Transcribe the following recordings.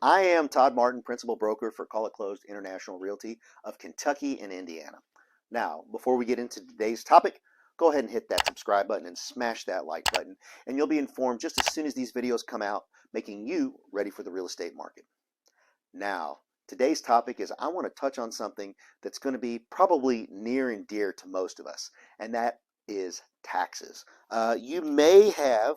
I am Todd Martin, Principal Broker for Call It Closed International Realty of Kentucky and Indiana. Now, before we get into today's topic, go ahead and hit that subscribe button and smash that like button, and you'll be informed just as soon as these videos come out, making you ready for the real estate market. Now, today's topic is I want to touch on something that's going to be probably near and dear to most of us, and that is taxes. You may have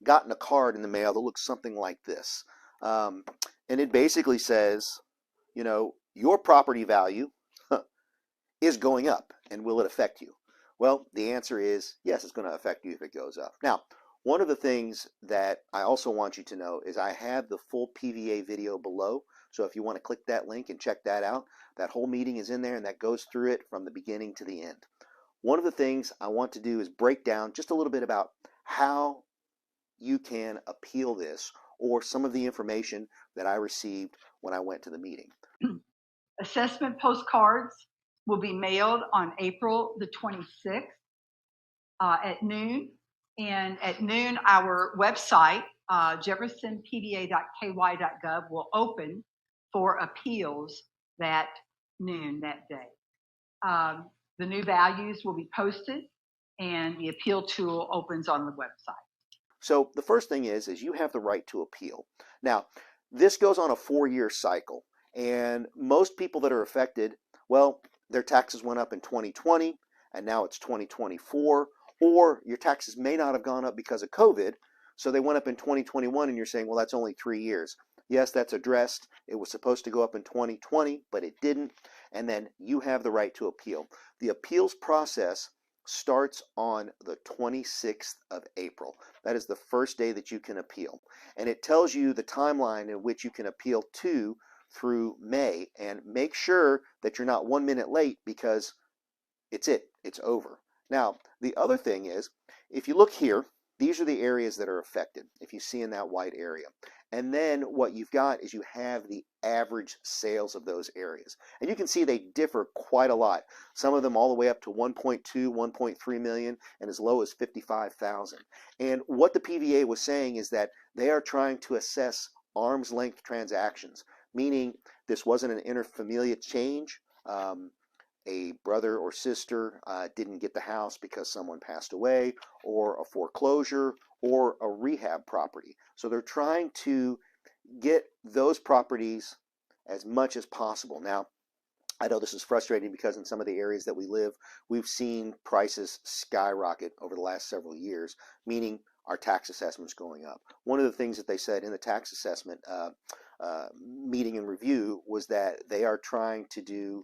gotten a card in the mail that looks something like this. And it basically says, your property value is going up, and will it affect you? Well, the answer is yes, it's going to affect you if it goes up. Now, one of the things that I also want you to know is I have the full PVA video below. So if you want to click that link and check that out, that whole meeting is in there, and that goes through it from the beginning to the end. One of the things I want to do is break down just a little bit about how you can appeal this, or some of the information that I received when I went to the meeting. Assessment postcards will be mailed on April the 26th at noon. And at noon, our website, jeffersonpva.ky.gov, will open for appeals that noon that day. The new values will be posted, and the appeal tool opens on the website. So the first thing is you have the right to appeal. Now, this goes on a 4-year cycle, and most people that are affected, well, their taxes went up in 2020, and now it's 2024, or your taxes may not have gone up because of COVID, so they went up in 2021, and you're saying, well, that's only 3 years. Yes, that's addressed. It was supposed to go up in 2020, but it didn't, and then you have the right to appeal. The appeals process starts on the 26th of April. That is the first day that you can appeal. And it tells you the timeline in which you can appeal to through May. And make sure that you're not 1 minute late, because it's over. Now, the other thing is, if you look here, these are the areas that are affected, if you see in that white area. And then what you've got is you have the average sales of those areas. And you can see they differ quite a lot. Some of them all the way up to 1.2, 1.3 million, and as low as 55,000. And what the PVA was saying is that they are trying to assess arm's length transactions, meaning this wasn't an interfamilial change. A brother or sister didn't get the house because someone passed away, or a foreclosure, or a rehab property. So they're trying to get those properties as much as possible. Now, I know this is frustrating because in some of the areas that we live, we've seen prices skyrocket over the last several years, meaning our tax assessments going up. One of the things that they said in the tax assessment meeting and review was that they are trying to do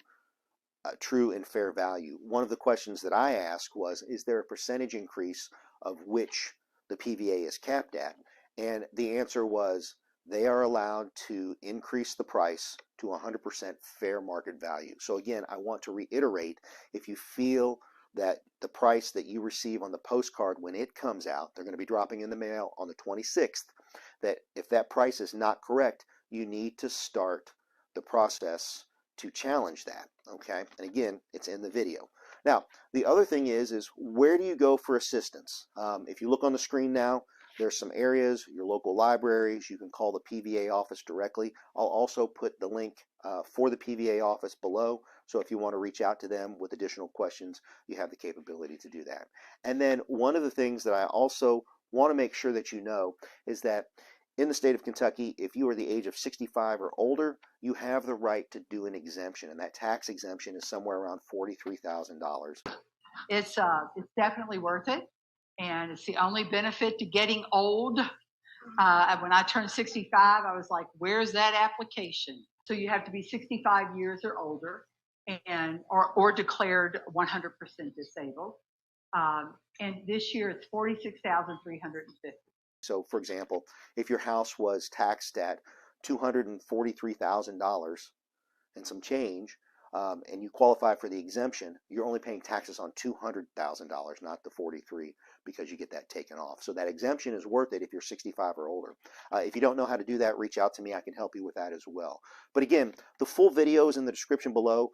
true and fair value. One of the questions that I asked was, is there a percentage increase of which the PVA is capped at? And the answer was, they are allowed to increase the price to 100% fair market value. So again, I want to reiterate, if you feel that the price that you receive on the postcard when it comes out, they're going to be dropping in the mail on the 26th, that if that price is not correct, you need to start the process to challenge that, okay? And again, it's in the video. Now, the other thing is where do you go for assistance? If you look on the screen now, there's some areas, your local libraries. You can call the PVA office directly. I'll also put the link for the PVA office below, so if you want to reach out to them with additional questions, you have the capability to do that. And then one of the things that I also want to make sure that you know is that in the state of Kentucky, if you are the age of 65 or older, you have the right to do an exemption, and that tax exemption is somewhere around $43,000. It's definitely worth it, and it's the only benefit to getting old. When I turned 65, I was like, where's that application? So you have to be 65 years or older, and or declared 100% disabled. And this year it's $46,350. So, for example, if your house was taxed at $243,000 and some change, and you qualify for the exemption, you're only paying taxes on $200,000, not the 43, because you get that taken off. So that exemption is worth it if you're 65 or older. If you don't know how to do that, reach out to me. I can help you with that as well. But again, the full video is in the description below.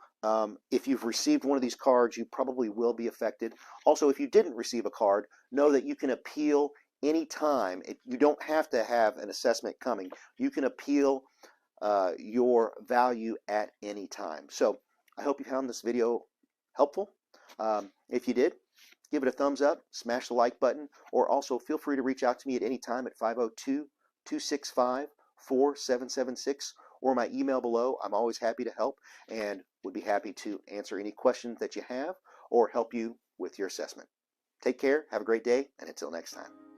If you've received one of these cards, you probably will be affected. Also, if you didn't receive a card, know that you can appeal anytime. You don't have to have an assessment coming. You can appeal your value at any time. So I hope you found this video helpful. If you did, give it a thumbs up, smash the like button, or also feel free to reach out to me at any time at 502-265-4776 or my email below. I'm always happy to help and would be happy to answer any questions that you have or help you with your assessment. Take care, have a great day, and until next time.